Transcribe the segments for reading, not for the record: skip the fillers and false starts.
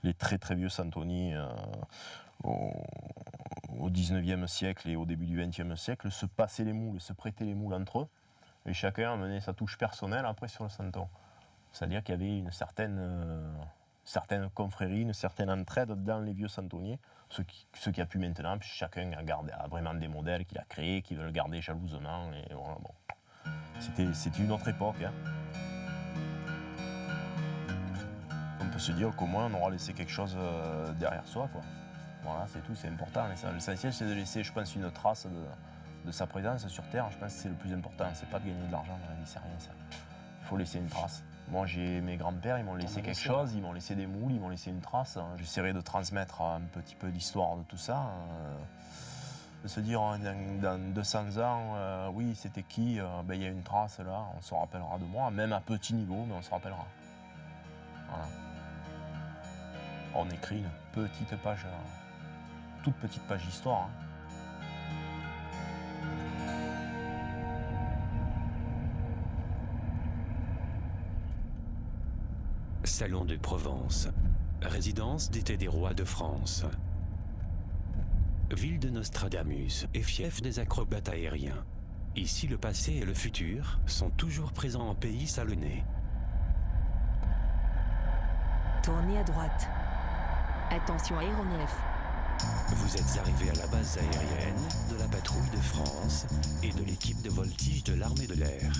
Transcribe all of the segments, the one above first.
les très très vieux Santoni au 19e siècle et au début du 20e siècle se passaient les moules, se prêtaient les moules entre eux, et chacun amenait sa touche personnelle après sur le santon. C'est-à-dire qu'il y avait une certaine confrérie, une certaine entraide dans les vieux santonniers, ce qui a pu maintenant, puis chacun a vraiment des modèles qu'il a créés, qui veut le garder jalousement, et voilà, bon. C'était une autre époque. Hein. On peut se dire qu'au moins on aura laissé quelque chose derrière soi, quoi. Voilà, c'est tout, c'est important. L'essentiel, c'est de laisser, je pense, une trace de sa présence sur Terre. Je pense que c'est le plus important. C'est pas de gagner de l'argent dans la vie, c'est rien, ça. Il faut laisser une trace. Moi, j'ai mes grands-pères, ils m'ont laissé quelque chose, ils m'ont laissé des moules, ils m'ont laissé une trace. J'essaierai de transmettre un petit peu l'histoire de tout ça. De se dire, dans 200 ans, oui, c'était qui il y a une trace là, on se rappellera de moi, même à petit niveau, mais on se rappellera. Voilà. On écrit une petite page, toute petite page d'histoire. Hein. Salon de Provence, résidence d'été des rois de France. Ville de Nostradamus et fief des acrobates aériens. Ici, le passé et le futur sont toujours présents en pays salonnais. Tournez à droite. Attention aéronef. Vous êtes arrivé à la base aérienne de la patrouille de France et de l'équipe de voltige de l'armée de l'air.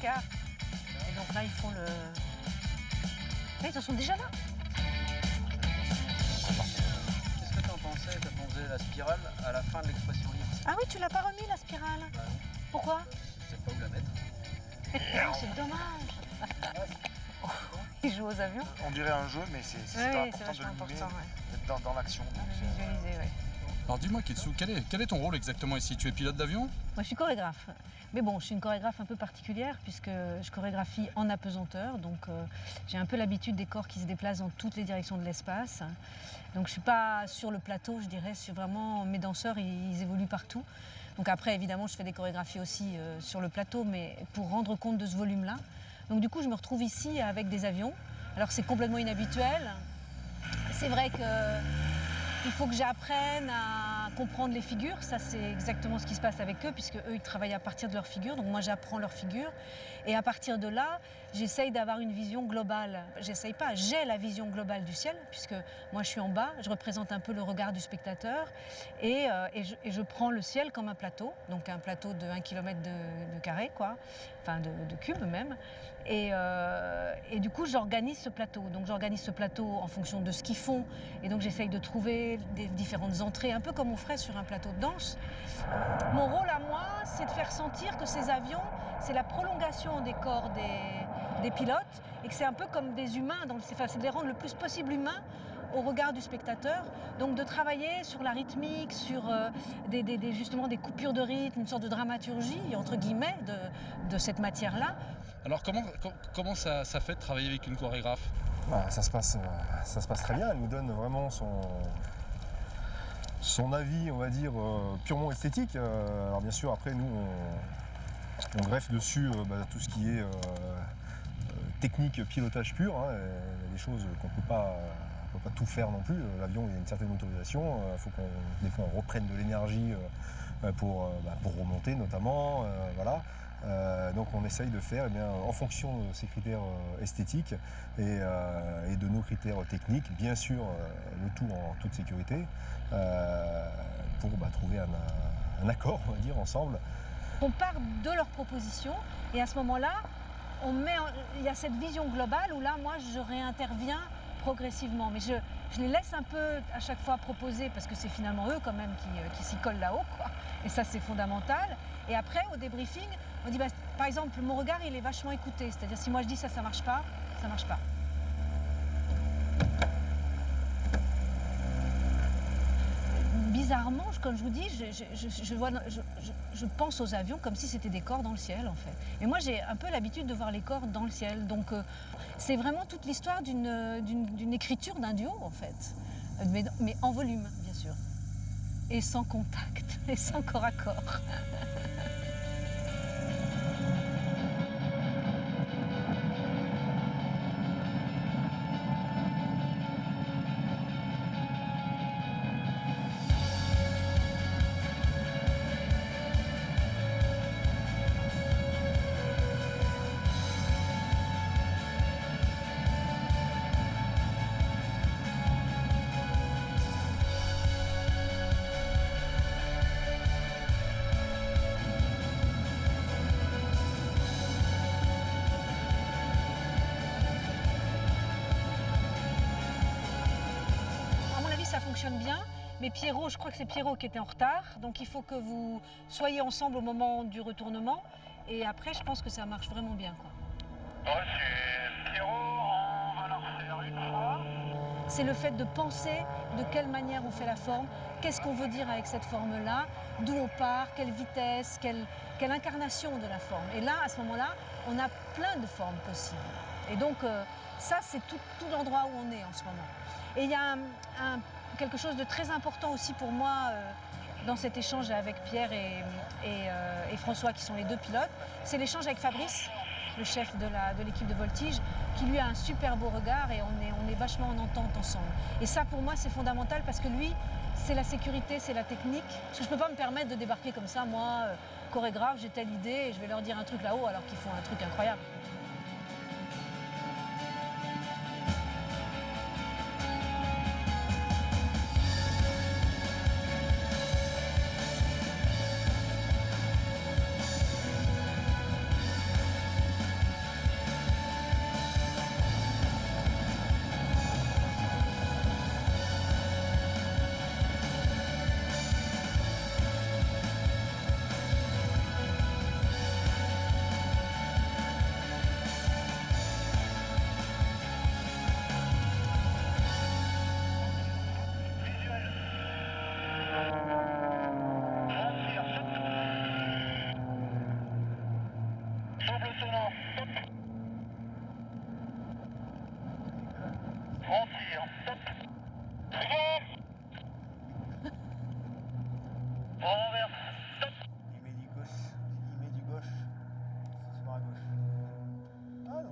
Et donc là, ils font le... Ah, ils en sont déjà là. Qu'est-ce que tu en pensais quand on faisait la spirale à la fin de l'expression libre? Ah oui, tu l'as pas remis, la spirale. Bah non. Pourquoi? Je sais pas où la mettre. Oh, c'est dommage. Ils jouent aux avions. On dirait un jeu, mais c'est Oui, c'est super vachement important de important. d'être dans l'action. Visualiser, oui. Alors dis-moi Kitsu, quel est ton rôle exactement ici? Tu es pilote d'avion? Moi, je suis chorégraphe. Mais bon, je suis une chorégraphe un peu particulière puisque je chorégraphie en apesanteur. Donc, j'ai un peu l'habitude des corps qui se déplacent dans toutes les directions de l'espace. Donc, je ne suis pas sur le plateau, je dirais. Vraiment, mes danseurs, ils évoluent partout. Donc après, évidemment, je fais des chorégraphies aussi sur le plateau, mais pour rendre compte de ce volume-là. Donc, du coup, je me retrouve ici avec des avions. Alors, c'est complètement inhabituel. C'est vrai que... Il faut que j'apprenne à comprendre les figures, ça c'est exactement ce qui se passe avec eux, puisque eux ils travaillent à partir de leurs figures, donc moi j'apprends leurs figures, et à partir de là, j'essaye d'avoir une vision globale. J'ai la vision globale du ciel, puisque moi je suis en bas, je représente un peu le regard du spectateur, et je prends le ciel comme un plateau, donc un plateau de 1 km de carré, quoi, enfin de cube même, et du coup j'organise ce plateau, donc j'organise ce plateau en fonction de ce qu'ils font, et donc j'essaye de trouver des différentes entrées, un peu comme on ferait sur un plateau de danse. Mon rôle à moi, c'est de faire sentir que ces avions, c'est la prolongation des corps des pilotes et que c'est un peu comme des humains, c'est de les rendre le plus possible humains au regard du spectateur. Donc de travailler sur la rythmique, sur justement des coupures de rythme, une sorte de dramaturgie, entre guillemets, de cette matière-là. Alors comment ça fait de travailler avec une chorégraphe? Ça se passe très bien, elle nous donne vraiment son avis, on va dire, purement esthétique. Alors bien sûr, après, nous, on greffe dessus tout ce qui est technique, pilotage pur. Hein, il y a des choses qu'on ne peut pas tout faire non plus. L'avion, il y a une certaine motorisation. Il faut des fois, on reprenne de l'énergie pour remonter, notamment. Voilà. Donc on essaye de faire en fonction de ces critères esthétiques et de nos critères techniques, bien sûr le tout en toute sécurité, pour trouver un accord, on va dire, ensemble. On part de leurs propositions et à ce moment-là, il y a cette vision globale où là, moi, je réinterviens progressivement. Mais je les laisse un peu à chaque fois proposer parce que c'est finalement eux quand même qui s'y collent là-haut, quoi. Et ça, c'est fondamental. Et après, au débriefing, on dit, par exemple, mon regard, il est vachement écouté. C'est-à-dire, si moi je dis ça marche pas, ça marche pas. bizarrement, comme je vous dis, je pense aux avions comme si c'était des corps dans le ciel, en fait. Et moi, j'ai un peu l'habitude de voir les corps dans le ciel. Donc, c'est vraiment toute l'histoire d'une écriture d'un duo, en fait. Mais en volume, bien sûr. Et sans contact, et sans corps à corps. Ça fonctionne bien, mais Pierrot, je crois que c'est Pierrot qui était en retard, donc il faut que vous soyez ensemble au moment du retournement, et après je pense que ça marche vraiment bien, quoi. C'est Pierrot, on va la refaire une fois. C'est le fait de penser de quelle manière on fait la forme, qu'est-ce qu'on veut dire avec cette forme-là, d'où on part, quelle vitesse, quelle incarnation de la forme. Et là, à ce moment-là, on a plein de formes possibles. Et donc ça, c'est tout l'endroit où on est en ce moment. Et il y a quelque chose de très important aussi pour moi dans cet échange avec Pierre et François, qui sont les deux pilotes, c'est l'échange avec Fabrice, le chef de l'équipe de voltige, qui lui a un super beau regard et on est vachement en entente ensemble. Et ça, pour moi, c'est fondamental parce que lui, c'est la sécurité, c'est la technique. Parce que je ne peux pas me permettre de débarquer comme ça, moi, chorégraphe, j'ai telle idée et je vais leur dire un truc là-haut alors qu'ils font un truc incroyable.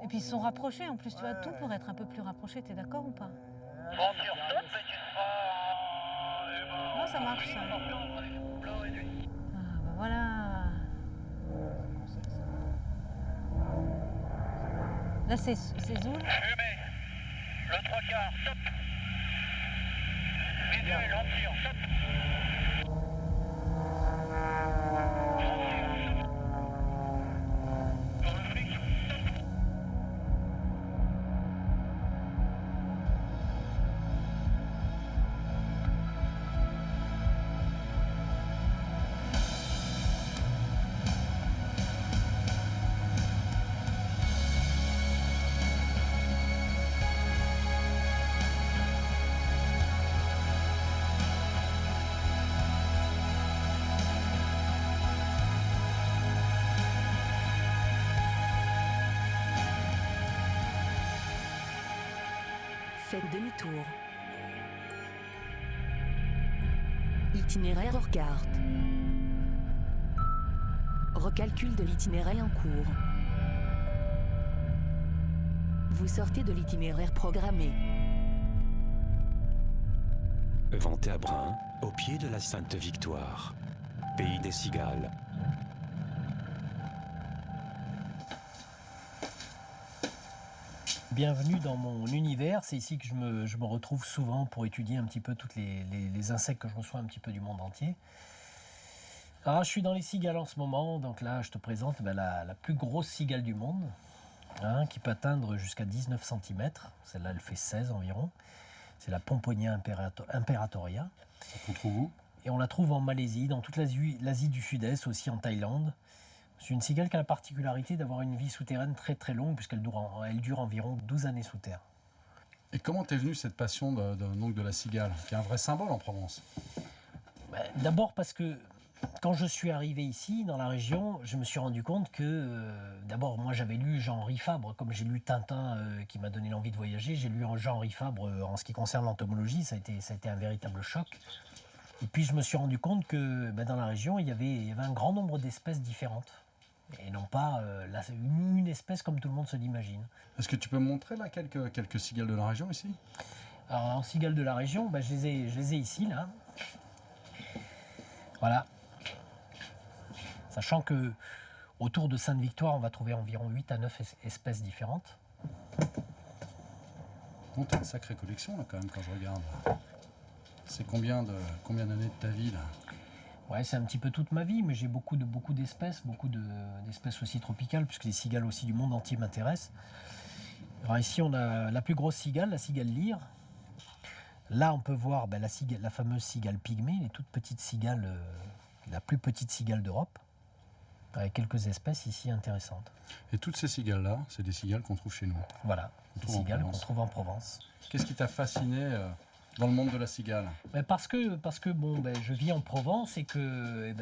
Et puis ils sont rapprochés en plus, tu vois, tout pour être un peu plus rapproché, t'es d'accord ou pas? Non, ça marche ça. Ah bah voilà. Là c'est Zoul. Le 3 quarts, stop. Visuel, on tire, stop. Faites demi-tour. Itinéraire hors carte. Recalcul de l'itinéraire en cours. Vous sortez de l'itinéraire programmé. Venté à Brun, au pied de la Sainte-Victoire, pays des cigales. Bienvenue dans mon univers, c'est ici que je me retrouve souvent pour étudier un petit peu tous les insectes que je reçois un petit peu du monde entier. Alors je suis dans les cigales en ce moment, donc là je te présente la plus grosse cigale du monde, hein, qui peut atteindre jusqu'à 19 cm, celle-là elle fait 16 environ, c'est la Pomponia imperatoria. On trouve où? Et on la trouve en Malaisie, dans toute l'Asie du Sud-Est, aussi en Thaïlande. C'est une cigale qui a la particularité d'avoir une vie souterraine très très longue, puisqu'elle dure environ 12 années sous terre. Et comment t'es venue cette passion de la cigale, qui est un vrai symbole en Provence? D'abord parce que quand je suis arrivé ici, dans la région, je me suis rendu compte que, d'abord, moi j'avais lu Jean-Henri Fabre, comme j'ai lu Tintin qui m'a donné l'envie de voyager, j'ai lu Jean-Henri Fabre en ce qui concerne l'entomologie, ça a été un véritable choc. Et puis je me suis rendu compte que dans la région, il y avait un grand nombre d'espèces différentes. Et non pas une espèce comme tout le monde se l'imagine. Est-ce que tu peux me montrer là quelques cigales de la région ici? Alors en cigales de la région, je les ai ici, là. Voilà. Sachant que autour de Sainte-Victoire, on va trouver environ 8 à 9 espèces différentes. Bon, t'as une sacrée collection là quand même quand je regarde. C'est combien d'années de ta vie là? Ouais, c'est un petit peu toute ma vie, mais j'ai beaucoup d'espèces, d'espèces aussi tropicales, puisque les cigales aussi du monde entier m'intéressent. Alors ici, on a la plus grosse cigale, la cigale lyre. Là, on peut voir la fameuse cigale pygmée, les toutes petites cigales, la plus petite cigale d'Europe, avec quelques espèces ici intéressantes. Et toutes ces cigales-là, c'est des cigales qu'on trouve chez nous? Voilà, des cigales qu'on trouve en Provence. Qu'est-ce qui t'a fasciné dans le monde de la cigale? Parce que je vis en Provence et que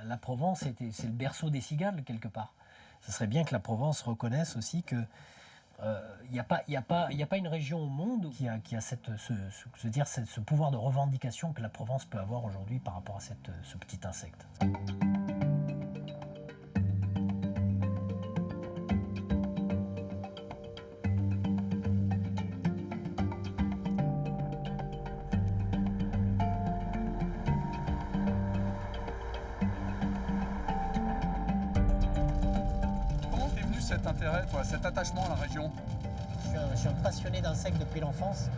la Provence, c'est le berceau des cigales, quelque part. Ce serait bien que la Provence reconnaisse aussi que il n'y a pas une région au monde qui a ce pouvoir de revendication que la Provence peut avoir aujourd'hui par rapport à ce petit insecte. Comment t'es venu cet intérêt, toi, cet attachement à la région? Je suis un passionné d'insectes depuis l'enfance.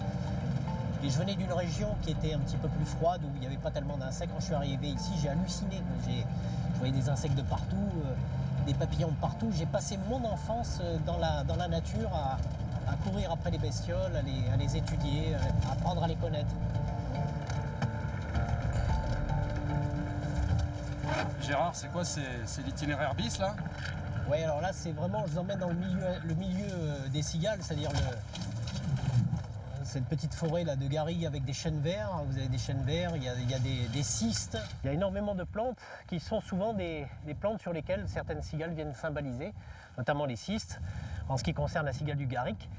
Et je venais d'une région qui était un petit peu plus froide, où il n'y avait pas tellement d'insectes. Quand je suis arrivé ici, j'ai halluciné. Je voyais des insectes de partout, des papillons de partout. J'ai passé mon enfance dans la nature à courir après les bestioles, à les étudier, à apprendre à les connaître. Gérard, c'est quoi? C'est l'itinéraire bis là? Oui, alors là, c'est vraiment, je vous emmène dans le milieu des cigales, c'est-à-dire cette petite forêt là de garrigues avec des chênes verts. Vous avez des chênes verts, il y a des cystes. Il y a énormément de plantes qui sont souvent des plantes sur lesquelles certaines cigales viennent symboliser, notamment les cystes, en ce qui concerne la cigale du garrigue.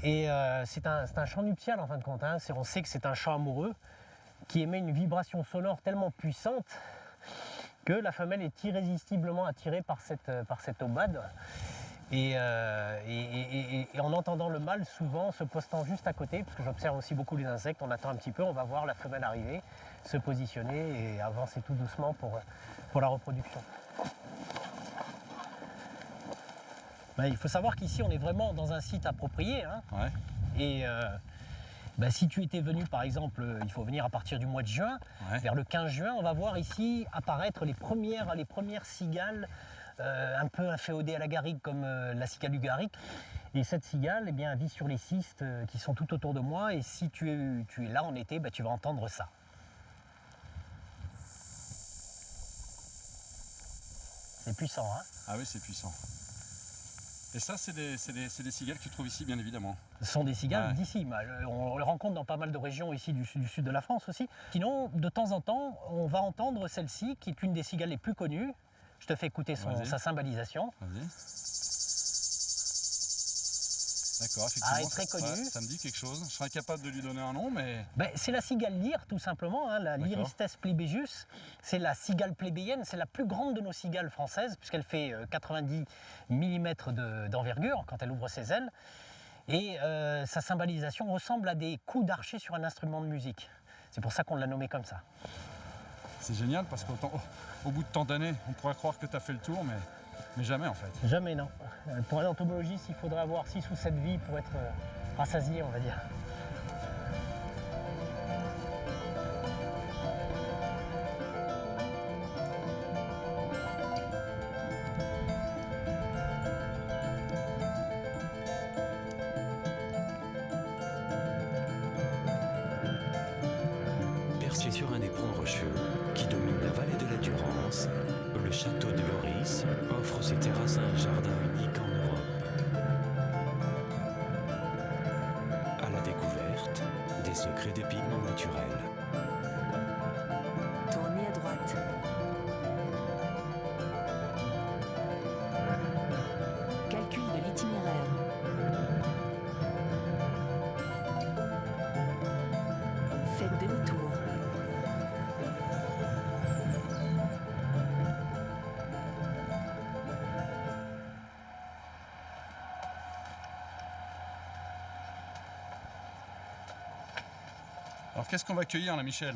Et c'est un chant nuptial en fin de compte. On sait que c'est un chant amoureux qui émet une vibration sonore tellement puissante que la femelle est irrésistiblement attirée par cette aubade. Et en entendant le mâle, souvent se postant juste à côté, parce que j'observe aussi beaucoup les insectes, on attend un petit peu, on va voir la femelle arriver, se positionner et avancer tout doucement pour la reproduction. Il faut savoir qu'ici on est vraiment dans un site approprié. Ouais. Et si tu étais venu par exemple, il faut venir à partir du mois de juin, Ouais. vers le 15 juin, on va voir ici apparaître les premières cigales un peu inféodées à la garrigue comme la cigale du garrigue. Et cette cigale elle vit sur les cystes qui sont tout autour de moi, et si tu es là en été, tu vas entendre ça. C'est puissant, hein? Ah oui, c'est puissant. Et ça, c'est des cigales que tu trouves ici, bien évidemment. Ce sont des cigales Ouais. d'ici. On les rencontre dans pas mal de régions ici du sud de la France aussi. Sinon, de temps en temps, on va entendre celle-ci, qui est une des cigales les plus connues. Je te fais écouter Vas-y. sa symbalisation. Vas-y. D'accord, effectivement. Elle est très connue. Ouais, ça me dit quelque chose. Je serais incapable de lui donner un nom, mais... C'est la cigale lyre, tout simplement, la D'accord. Lyristes plebejus. C'est la cigale plébéienne, c'est la plus grande de nos cigales françaises, puisqu'elle fait 90 mm d'envergure quand elle ouvre ses ailes. Et sa symbalisation ressemble à des coups d'archer sur un instrument de musique. C'est pour ça qu'on l'a nommée comme ça. C'est génial, parce qu'au bout de tant d'années, on pourrait croire que tu as fait le tour, mais jamais en fait. Jamais, non. Pour un entomologiste, il faudrait avoir 6 ou 7 vies pour être rassasié, on va dire. Perché sur un éperon rocheux qui domine la vallée de la Durance, le château de Loris offre ses terrasses à un jardin unique en Europe. À la découverte des secrets des pigments naturels. Alors qu'est-ce qu'on va cueillir là, Michel?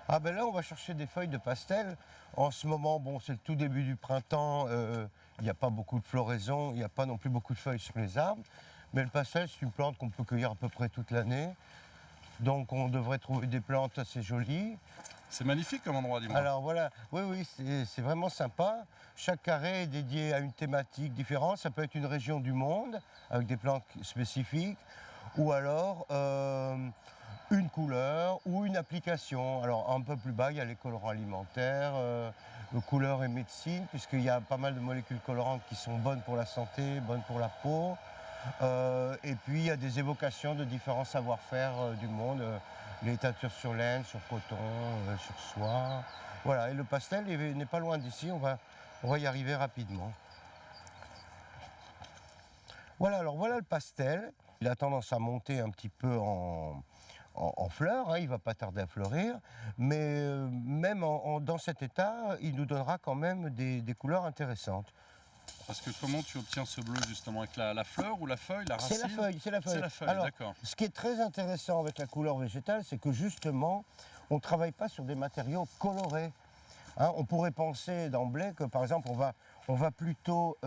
Ah ben là, on va chercher des feuilles de pastel. En ce moment, bon, c'est le tout début du printemps, il n'y a pas beaucoup de floraison, il n'y a pas non plus beaucoup de feuilles sur les arbres. Mais le pastel, c'est une plante qu'on peut cueillir à peu près toute l'année. Donc on devrait trouver des plantes assez jolies. C'est magnifique comme endroit, dis-moi. Alors voilà, oui, c'est vraiment sympa. Chaque carré est dédié à une thématique différente. Ça peut être une région du monde avec des plantes spécifiques ou alors une couleur ou une application. Alors un peu plus bas, il y a les colorants alimentaires, couleurs et médecine, puisqu'il y a pas mal de molécules colorantes qui sont bonnes pour la santé, bonnes pour la peau. Et puis il y a des évocations de différents savoir-faire du monde, les teintures sur laine, sur coton, sur soie. Voilà, et le pastel n'est pas loin d'ici, on va y arriver rapidement. Voilà, alors voilà le pastel. Il a tendance à monter un petit peu en fleurs, hein, il ne va pas tarder à fleurir, mais même dans cet état, il nous donnera quand même des couleurs intéressantes. Parce que comment tu obtiens ce bleu justement? Avec la fleur ou la feuille, la racine? C'est la feuille, c'est la feuille. C'est la feuille, Alors, d'accord. ce qui est très intéressant avec la couleur végétale, c'est que justement, on ne travaille pas sur des matériaux colorés. Hein, on pourrait penser d'emblée que par exemple, on va plutôt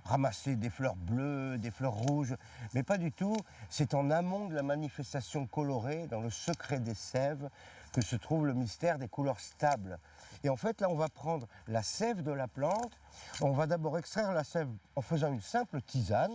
ramasser des fleurs bleues, des fleurs rouges, mais pas du tout. C'est en amont de la manifestation colorée, dans le secret des sèves, que se trouve le mystère des couleurs stables. Et en fait, là, on va prendre la sève de la plante. On va d'abord extraire la sève en faisant une simple tisane.